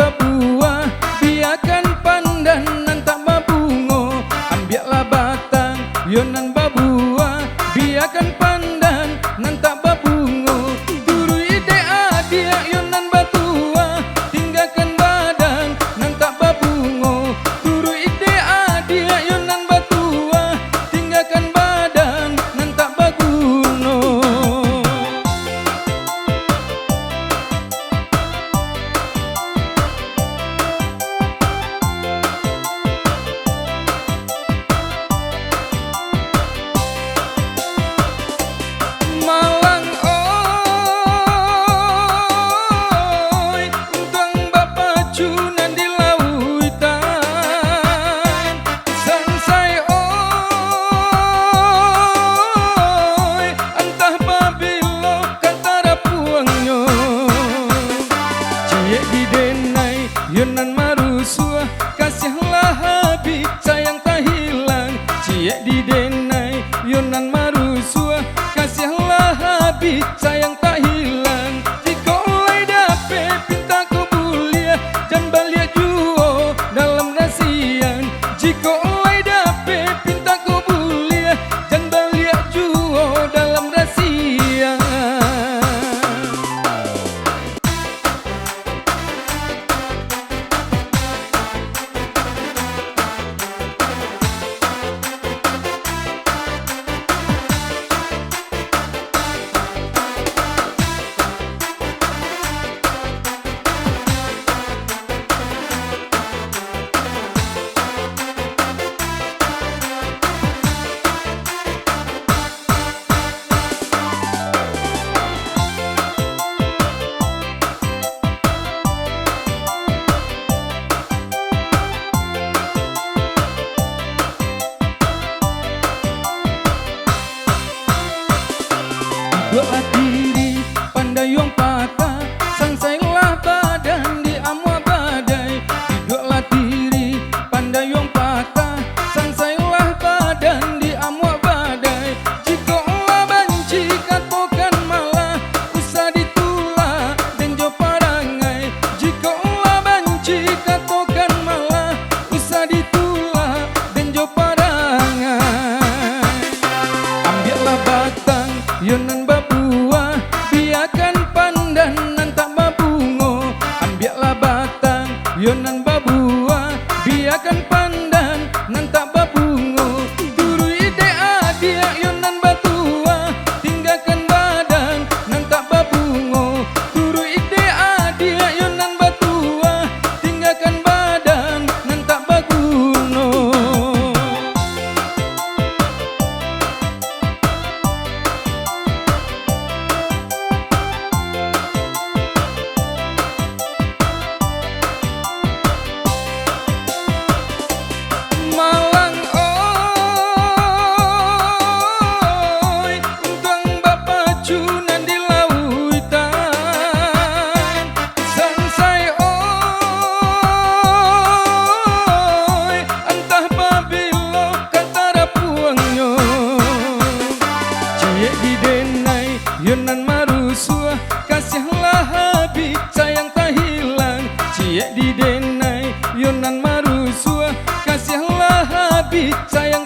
babuah, biarkan pandan nan tak babungo. Ambillah batang yonan babuah, biarkan pandan nan tak babungo. Turu ide adia yonan batua, tinggalkan badan nan tak babungo. Turu ide adia yonan batua, tinggalkan badan nan tak baguno. Malang oi, tuang bapa cunan di lautan. Sansai oi, entah babilo katara puangnya. Cie di denai yonan marusua, kasihlah habib sayang tak hilang. Cie di denai yonan marusua, kasihlah habib sayang tak hilang. Jika oleh dapat pinta kubulia, jangan balik juo dalam nasian. Jika oleh dapat pinta kubulia, jangan balik juo dalam nasian. Doa diri pandai yang patah, sangsailah badan di amwa badai. Tidaklah diri pandai yang patah, sangsailah badan di amwa badai. Jika Allah banci katakan malah, usah ditulak dan jo parangai. Jika Allah banci katakan malah, usah ditulak dan jo parangai. Ambillah batang yonan babuah, biarkan pandan nan tak babungo. Ambillah batang yonan babuah, biarkan pandan nan tak babungo. Turu ide adia yonan batua, tinggalkan badan nan tak babungo. Turu ide adia yonan batua, tinggalkan badan nan tak baguno. Malang oi, tuang bapa cunan di lautan. Sansai oi, entah babilo katara puangnya. Cie di denai yonan marusua, kasihlah habib sayang tak hilang. Cie di denai yonan marusua, kasihlah habib sayang